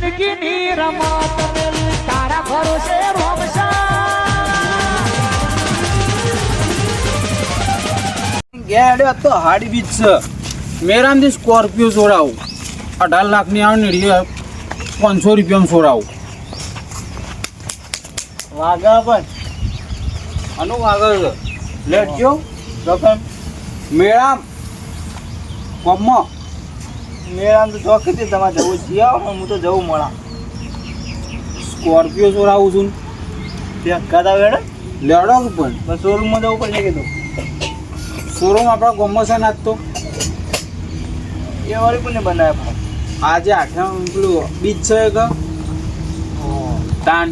જિંદગીની રમત મેલી તારા ભરોસે ગેડે તો હાડી બીજ છે મેરામથી સ્કોર્પિયો છોડાવું 18 લાખની આવે ને 500 રૂપિયામાં છોડાવું વાગા પણ આનું વાગા છે લેટજો રકમ મેરામ કોમમાં મેરામ તો ચોકથી તમારે જવું છે હું તો જવું મળા સ્કોર્પિયો છોડાવું છું ત્યાં કાદા વેડે લેડો પણ શોરૂમમાં જવું પડશે કીધું શોરૂમ આપણા ગામમાં છે ને આજ તો એ વાળી કોને બનાવ્યા આજે આઠમ પેલું બીજ છે કે તાન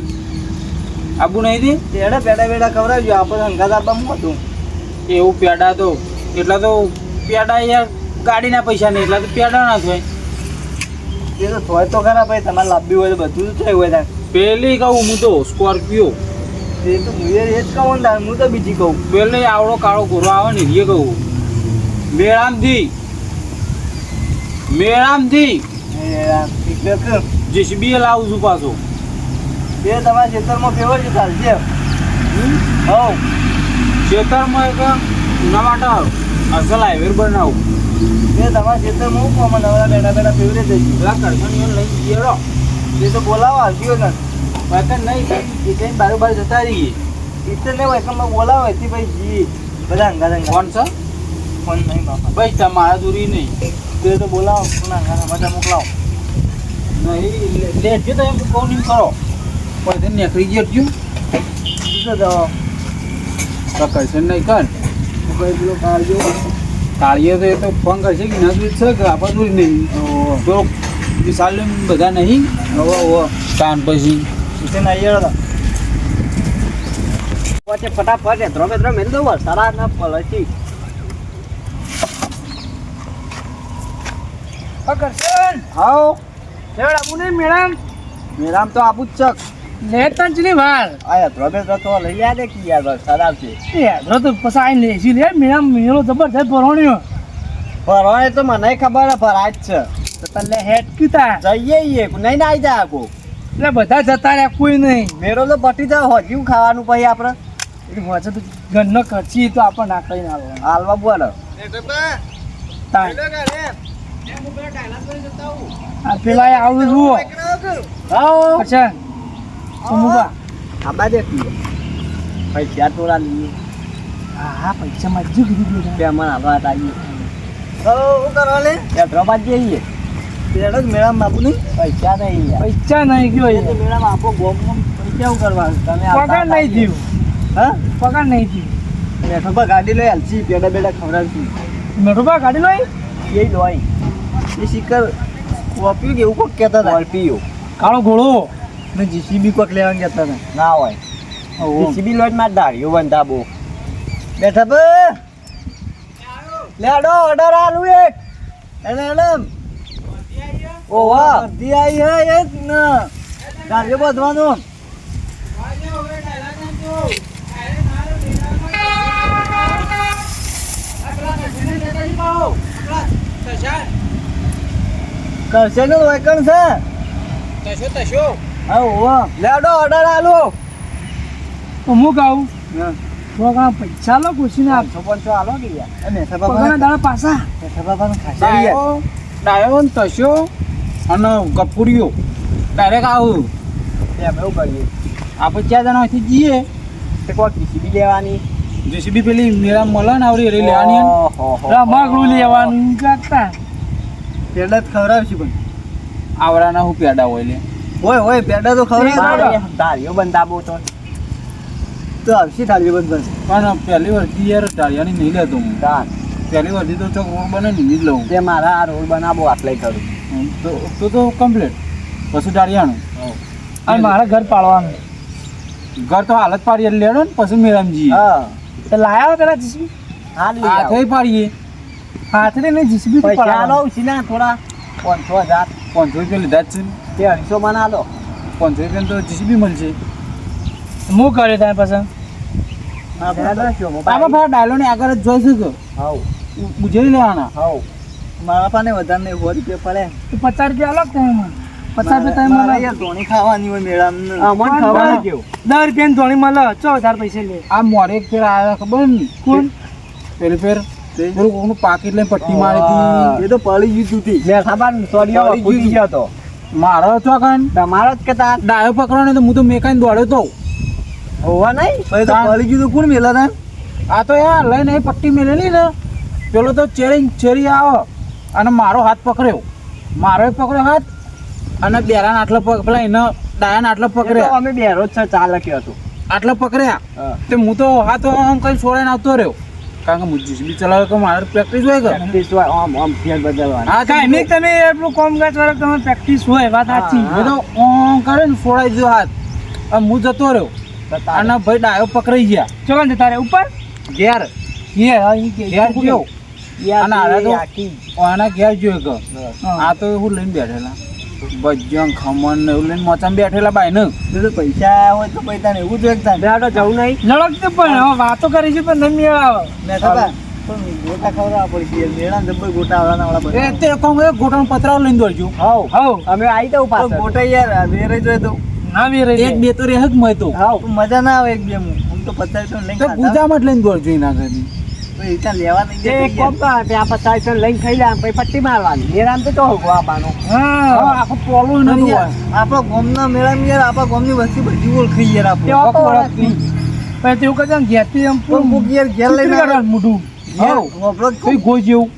આબુ નહીં દી પેડા પેડા પેડા ખવડાવજો આપણે હંગાત આપવામાં હતું એવું પેડા તો એટલા તો પેડા યાર ગાડીના પૈસા નહીં એટલા તો પેડા ના થાય એ તો થોય તો ખરા ભાઈ તમારે લાંબી હોય તો બધું જ થયું હોય ત્યાં પેલી કહું હું તો સ્કોર્પિયો એ તો હું એ જ કહું ને હું તો બીજી કહું પેલે આવડો કાળો ગોરો આવે ને એ કહું મેળામથી જેસીબી લાવું છું પાછો એ તમારા ખેતરમાં ફેવર છે ચાલશે હવ ખેતરમાં એક એના માટે અસલ હાઈવે બનાવું એ તમારા ખેતરમાં હું કોમન નવરા બેઠા બેઠા ફેવરે જઈશ પેલા કરશન લઈ ગયેલો એ તો બોલાવો હાલતીઓ ને વાયકન નહીં એ કઈ બારોબાર જતા રહીએ એટલે નહીં વાયકનમાં બોલાવો એથી ભાઈ જી બધા અંગા કોણ છે ફોન નહીં બાપા ભાઈ તમારા દૂરી નહીં તે તો બોલાવો કોના અંગા બધા મોકલાવો નહીં લેજો તો એમ કહું નહીં કરો પણ નીકળી જજો કરશે નહીં કર કઈ પેલો કાળીઓ તો એ તો ફોન કરશે કે નજર છે કે આપણા દૂર નહીં તો વિશાલ બધા નહીં કાન પછી પછી ફટાફટ ધ્રોમે મેળ દો સારા ના પલટી કરશન હાઉ લેવડ આપું નહીં મેરામ તો આપું જ ચક લેતન ચલી વાર આયા ધ્રોમે તો લઈ યાદ કે યાર સારા છે એ ધ્રો તો પછી આઈ લેસી લે મેળો જબરજસ્ત ભરણ્યો ભરવાને તો મને ખબર ભરાય જ છે તો તને હેડ કીતા જઈએ નહીં ના આવી જાય આખો એટલે બધા જતા રહ્યા કોઈ નહીં મેરો તો પટી જાય હોજ્યું ખાવાનું પછી આપણે હોજે તો ઘરનો ખર્ચી તો આપણે નાખીને હાલવા બોલો આ પેલા આવું જુઓ અચ્છા સમુબા આબા દે પૈસા તોડા લઈએ હા પૈસા માં જ કીધું કે મને આવા આવીએ શું કરવા લે ત્યાં ધ્રોબાદ જઈએ પેલો જ મેળામાં બાપુ નહીં પૈસા નહીં પૈસા નહીં ગયો મેળામાં આપો ગોમમાં પૈસા શું કરવાનું તમે પગાર નહીં થયું હા પગાર નહીં થયું મેઠોબા ગાડી લઈ હાલશી પેડા બેડા ખવડાવશી મેઠોબા ગાડી લઈ એ લોય એ શિખર કોપ્યું કે એવું કોક કહેતા હતા કોપ્યું કાળો ઘોડો ને જીસીબી કોક લેવાનું કહેતા હતા ના હોય જીસીબી લોટ માં દાઢીઓ બંધા બહુ બેઠા બે લેડો ઓર્ડર આલુ એક એને એમ ઓ વાહ દી આઈ હે એક ના દાઢીઓ બંધવાનું કરશે ને વેકણ છે તશો હા લેડો ઓર્ડર આલો તો હું ગાઉં થોડા પૈસા લો ખુશીને 500 આલો કે યાર અને પગારના દાડા પાછા સભાબાને ખાસા યાર ડાયો ને તશો અને કપૂરીઓ ડાયરેક્ટ આવું એમ એવું કરીએ આપણે 4 જણાથી જઈએ તે કોઈ જીસીબી લેવાની જેસીબી પેલી મેરા મળે ને આવડી રે લેવાની રમકડું લેવાનું કરતા પેડા જ ખવડાવશું પણ આવડાના હું પેડા હોય લે હોય પેડા તો ખવડાવ ધારીઓ બંધાબો તો આવશે ધારીઓ બંધ પણ પહેલી વર્ષથી યાર ધારિયાની નહીં લેતો હું પહેલી વર્ષથી તો ચોક રોડ બને નહીં જ લઉં તે મારા આ રોડ બનાવો આટલે કરું તો કમ્પ્લીટ પછી ધારિયાનું અને મારા ઘર પાડવાનું ઘર તો હાલત પાડીએ લેડો ને પછી મેરામજી હા તો લાયા પેલા જીસીબી હાથે પાડીએ હાથે નહીં જીસીબી પૈસા આલો ઉછીના થોડા 500,000 રૂપિયા લીધા જ છે તે 250 માં આલો 500 રૂપિયા તો જીસીબી મળશે હું કરે તાર પસંદ આમાં ફાર ડાયલો ને આગળ જ જોઈ શકો હાઉ ગુજરી લેવાના હાઉ મારા પાસે વધારે નહીં 100 રૂપિયા પડે તો 50 રૂપિયા અલગ થાય એમાં 50 રૂપિયા તમે મારે મળે યાર ધોણી ખાવાની હોય મેળામાં. અમન પણ ખબર ના. કેવું 10 રૂપિયાની ધોણી મળે 4000 પૈસા લે આ મોરે એક ફેર આવ્યા ખબર ને કોણ પેલી ફેર પેલું કોકનું પાકીટ લઈને પટ્ટી મારી હતી એ તો પડી ગયું તું તી. મેં ખબર સોડિયો પડી ફૂટી ગયો તો મારો તો કાન તમારો જ કતા ડાયો પકડો ને તો હું તો મેકાઈને દોડ્યો તો હોવા નહીં પછી તો પડી ગયું તો કોણ મેલા તા? આ તો યાર લઈને એ પટ્ટી મેલેલી ને પેલો તો ચેરી આવે અને મારો હાથ પકડ્યો મારો પકડ્યો હાથ અને બેરાના આટલો પેલા એને ડાયાના આટલો પકડ્યા અમે બે રોજ છે ચા લખ્યો હતો આટલો પકડ્યા તે હું તો હાથ આમ કઈ છોડાઈને આવતો રહ્યો કારણ કે હું જીસીબી ચલાવે કે મારે પ્રેક્ટિસ હોય કે પ્રેક્ટિસ હોય આમ ફેર બદલવાની હા કાંઈ નહીં તમે એટલું કામકાજ વાળો તમે પ્રેક્ટિસ હોય વાત સાચી મેં તો ઓમ કરે ને છોડાઈ દીધો હાથ અને હું જતો રહ્યો અને ભાઈ ડાયો પકડાઈ ગયા ચલો જતા રે ઉપર ઘેર ઘેર ગયો અને આને તો આખી આના ઘેર જોયો કે આ તો હું લઈને બેઠેલા ભજ્જન ખમણ ને એવું લઈને મોચામાં બેઠેલા બાઈ ને એ તો પૈસા હોય તો પૈસા ને એવું જોઈએ તાને. બેડો જવું નહીં લડક પણ હવે વાતો કરી છે પણ નહીં મેળ આવે મેં ખબર પણ ગોટા ખવડાવવા પડશે યાર. મેળામાં જબ્બર ગોટા આવવાના વાળા એ બધા. તે કોમ ગોટાનો પતરાવ લઈને દોડજો હવ અમે આવી દઉં તો પાછળ ગોટા યાર વેરે જોઈએ તો ના મેળ એક બે તો રેહ જ મય તો હવ મજા ના આવે એક બે હું આમ તો 50 લઈને તો ખાતા. ગુજામાં જ લઈને દોડજો એના ઘરની તો એ ત્યાં લેવા નહીં એ જતા કોમ યાર. તો ત્યાં 50 લઈને ખાઈ લે પછી પટ્ટી મારવાની મેરામ તો હોગવા બાનો હા આખો પોલું અને નતું યાર, આપણા ગામના મેળામાં યાર આપણા ગામની વસ્તી બધી ઓળખી યાર આપણે. તેવા તો ઓળખતી. પછી તેવું કહે છે ઘેરથી એમ પણ કોક યાર ઘેર લઈને આવે. મોઢું યાર, હવ. હોભળો જ કઈ ગોઈ જેવું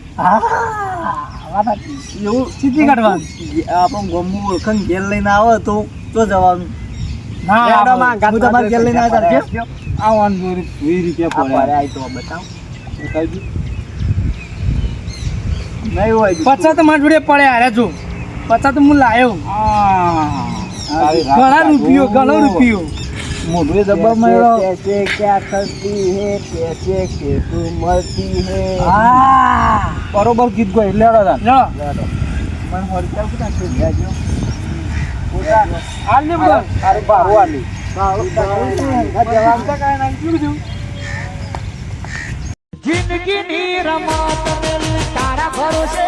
એવું સીધી કાઢવાનું. આપણું ગામનું ઓળખાણ ઘેર લઈને આવે તો જવાનું. ના લેવડામાં હું તમારે ઘેર લઈને આવ્યા હતા. આવવાનું 20 રૂપિયા પડે બતાવ બતાવજો. નહીં હોય બીજું. 50 તો મારા જોડે પડે હારે જો 50 તો હું લાયો ઘણા રૂપિયો મોઢું એ જબ્બર મળ્યો पैसे क्या करती है पैसे कैसे મળતી है બરોબર ગીત ગયો એટલે હેડો તાન. મને હોળચાલ કુતા છે જાજો. હાલ ને બોલ તારું બારું આલી. જિંદગીની રમત તારા ભરોસે